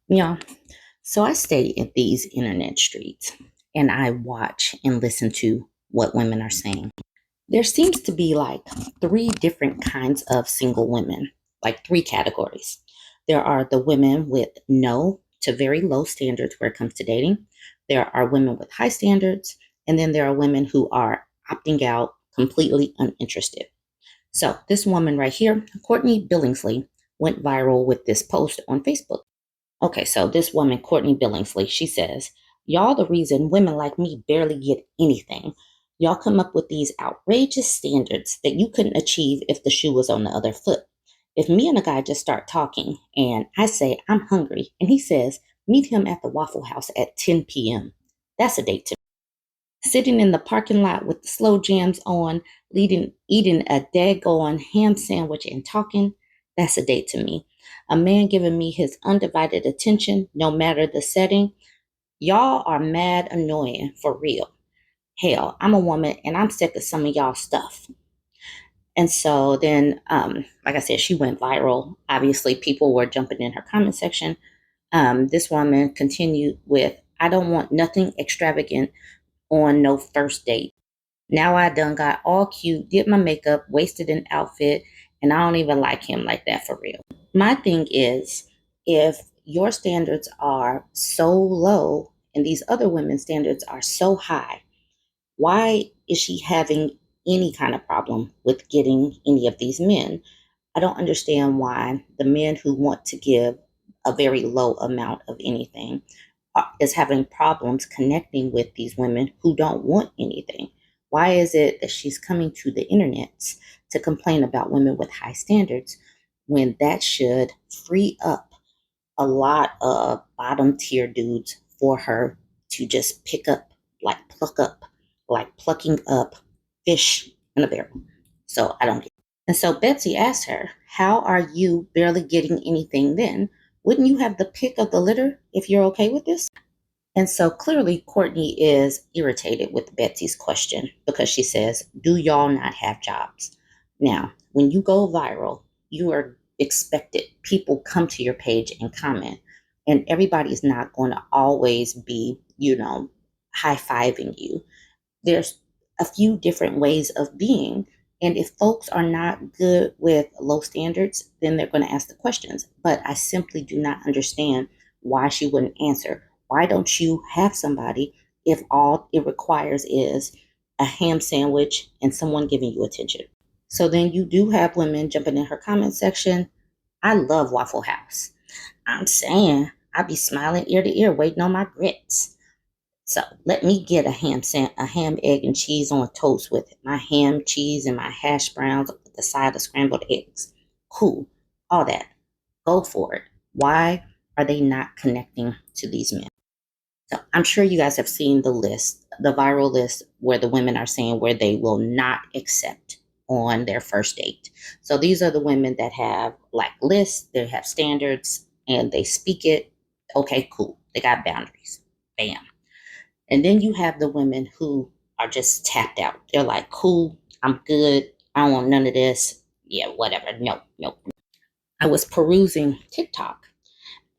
Yeah. So I stay in these internet streets and I watch and listen to what women are saying. There seems to be like three different kinds of single women, like three categories. There are the women with no to very low standards where it comes to dating. There are women with high standards. And then there are women who are opting out, completely uninterested. So this woman right here, Courtney Billingsley, went viral with this post on Facebook. Okay, so this woman, Courtney Billingsley, she says, y'all the reason women like me barely get anything. Y'all come up with these outrageous standards that you couldn't achieve if the shoe was on the other foot. If me and a guy just start talking and I say, I'm hungry, and he says, meet him at the Waffle House at 10 p.m., that's a date to me. Sitting in the parking lot with the slow jams on, eating a daggone ham sandwich and talking, that's a date to me. A man giving me his undivided attention, no matter the setting. Y'all are mad annoying for real. Hell, I'm a woman and I'm sick of some of y'all stuff. And so then, like I said, she went viral. Obviously, people were jumping in her comment section. This woman continued with, I don't want nothing extravagant on no first date. Now I done got all cute, did my makeup, wasted an outfit, and I don't even like him like that for real. My thing is, if your standards are so low and these other women's standards are so high, why is she having any kind of problem with getting any of these men? I don't understand why the men who want to give a very low amount of anything is having problems connecting with these women who don't want anything. Why is it that she's coming to the internet to complain about women with high standards when that should free up a lot of bottom tier dudes for her to just pick up, like plucking up fish in a barrel? So I don't get it. And so Betsy asked her, how are you barely getting anything then? Wouldn't you have the pick of the litter if you're okay with this? And so clearly, Courtney is irritated with Betsy's question because she says, do y'all not have jobs? Now, when you go viral, you are expected, people come to your page and comment, and everybody's not going to always be, high fiving you. There's a few different ways of being. And if folks are not good with low standards, then they're going to ask the questions. But I simply do not understand why she wouldn't answer. Why don't you have somebody if all it requires is a ham sandwich and someone giving you attention? So then you do have women jumping in her comment section. I love Waffle House. I'm saying I be smiling ear to ear, waiting on my grits. So let me get a ham, egg, and cheese on toast with it. My ham, cheese, and my hash browns with the side of scrambled eggs. Cool. All that. Go for it. Why are they not connecting to these men? So I'm sure you guys have seen the list, the viral list where the women are saying where they will not accept on their first date. So these are the women that have like lists, they have standards, and they speak it. Okay, cool. They got boundaries. Bam. And then you have the women who are just tapped out. They're like, cool, I'm good. I don't want none of this. Yeah, whatever. No, no. I was perusing TikTok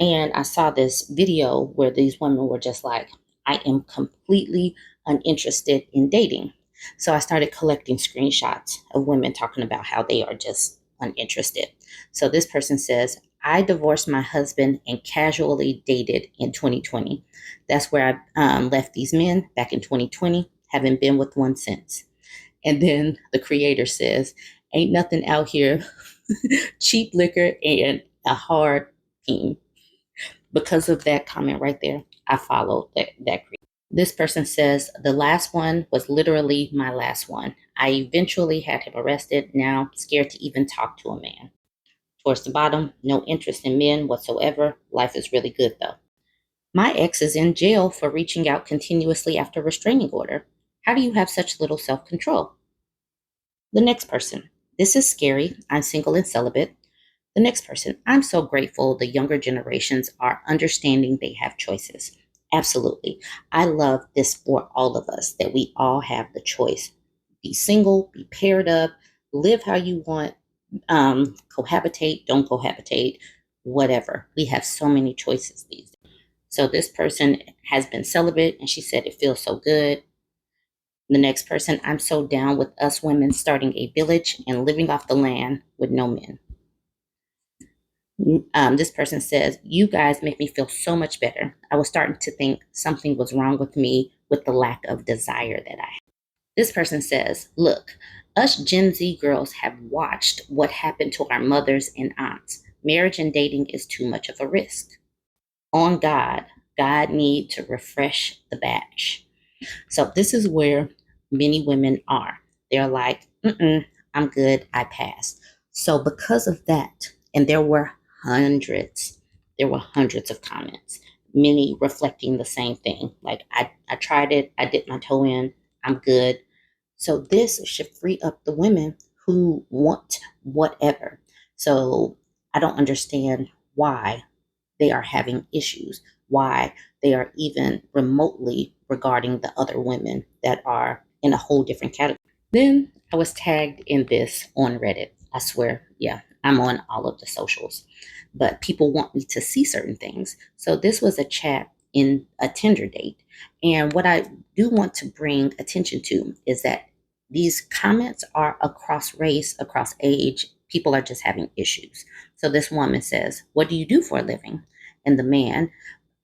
and I saw this video where these women were just like, I am completely uninterested in dating. So I started collecting screenshots of women talking about how they are just uninterested. So this person says, I divorced my husband and casually dated in 2020. That's where I left these men back in 2020. Haven't been with one since. And then the creator says, ain't nothing out here, cheap liquor and a hard team. Because of that comment right there, I followed that creator. This person says, the last one was literally my last one. I eventually had him arrested. Now scared to even talk to a man. Towards the bottom, no interest in men whatsoever. Life is really good though. My ex is in jail for reaching out continuously after restraining order. How do you have such little self control? The next person. This is scary. I'm single and celibate. The next person. I'm so grateful the younger generations are understanding they have choices. Absolutely. I love this for all of us that we all have the choice. Be single, be paired up, live how you want, cohabitate, don't cohabitate, whatever. We have so many choices these days. So this person has been celibate and she said it feels so good. The next person, I'm so down with us women starting a village and living off the land with no men. This person says, you guys make me feel so much better. I was starting to think something was wrong with me with the lack of desire that I have. This person says, look, us Gen Z girls have watched what happened to our mothers and aunts. Marriage and dating is too much of a risk. On God, God need to refresh the batch. So this is where many women are. They're like, I'm good, I passed. So because of that, and hundreds, there were hundreds of comments, many reflecting the same thing. Like, I tried it, I dipped my toe in, I'm good. So this should free up the women who want whatever. So I don't understand why they are having issues, why they are even remotely regarding the other women that are in a whole different category. Then I was tagged in this on Reddit. I swear, yeah, I'm on all of the socials, but people want me to see certain things. So this was a chat in a Tinder date. And what I do want to bring attention to is that these comments are across race, across age. People are just having issues. So this woman says, what do you do for a living? And the man,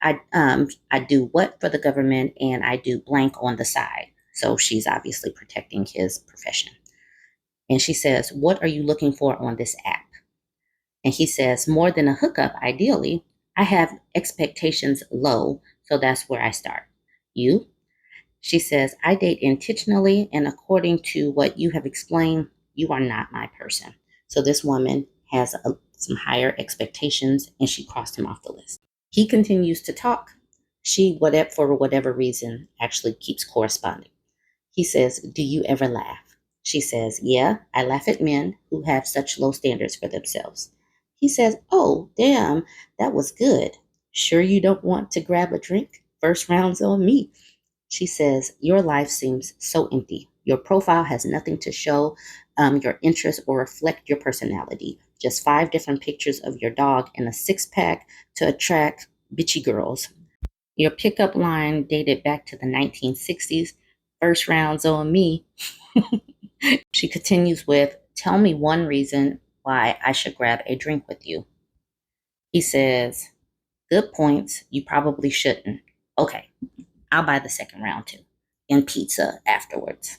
I do what for the government, and I do blank on the side. So she's obviously protecting his profession. And she says, what are you looking for on this app? And he says, more than a hookup, ideally. I have expectations low, so that's where I start. You? She says, I date intentionally, and according to what you have explained, you are not my person. So this woman has some higher expectations, and she crossed him off the list. He continues to talk. She, for whatever reason, actually keeps corresponding. He says, do you ever laugh? She says, yeah, I laugh at men who have such low standards for themselves. He says, oh, damn, that was good. Sure you don't want to grab a drink? First round's on me. She says, your life seems so empty. Your profile has nothing to show your interests or reflect your personality. Just 5 different pictures of your dog and a 6-pack to attract bitchy girls. Your pickup line dated back to the 1960s. First rounds on me. She continues with, tell me one reason why I should grab a drink with you. He says, good points. You probably shouldn't. Okay, I'll buy the second round too, and pizza afterwards.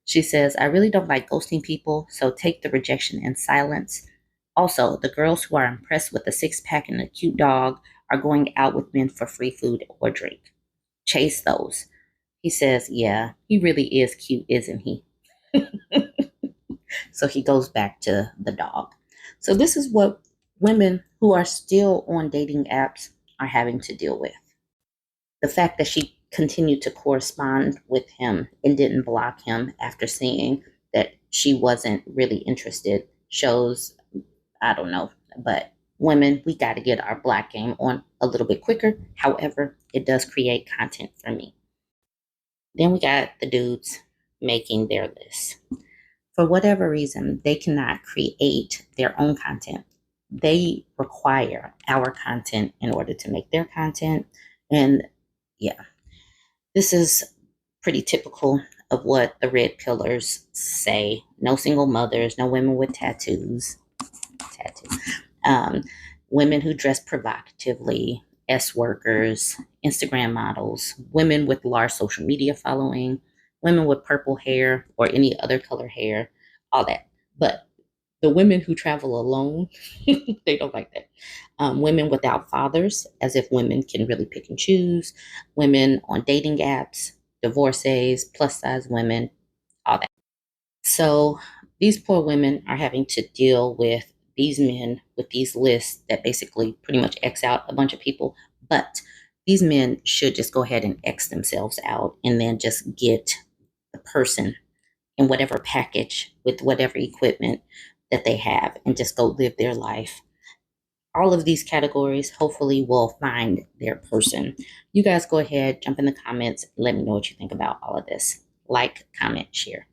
She says, I really don't like ghosting people, so take the rejection in silence. Also, the girls who are impressed with the 6-pack and a cute dog are going out with men for free food or drink. Chase those. He says, yeah, he really is cute, isn't he? So he goes back to the dog. So this is what women who are still on dating apps are having to deal with. The fact that she continued to correspond with him and didn't block him after seeing that she wasn't really interested shows, I don't know, but women, we got to get our black game on a little bit quicker. However, it does create content for me. Then we got the dudes making their list. For whatever reason, they cannot create their own content. They require our content in order to make their content. And yeah, this is pretty typical of what the red pillars say. No single mothers, no women with tattoos, women who dress provocatively, S workers, Instagram models, women with large social media following, women with purple hair or any other color hair, all that. But the women who travel alone, they don't like that. Women without fathers, as if women can really pick and choose. Women on dating apps, divorcees, plus size women, all that. So these poor women are having to deal with these men with these lists that basically pretty much X out a bunch of people. But these men should just go ahead and X themselves out and then just get the person in whatever package with whatever equipment that they have and just go live their life. All of these categories hopefully will find their person. You guys go ahead, jump in the comments, let me know what you think about all of this. Like, comment, share.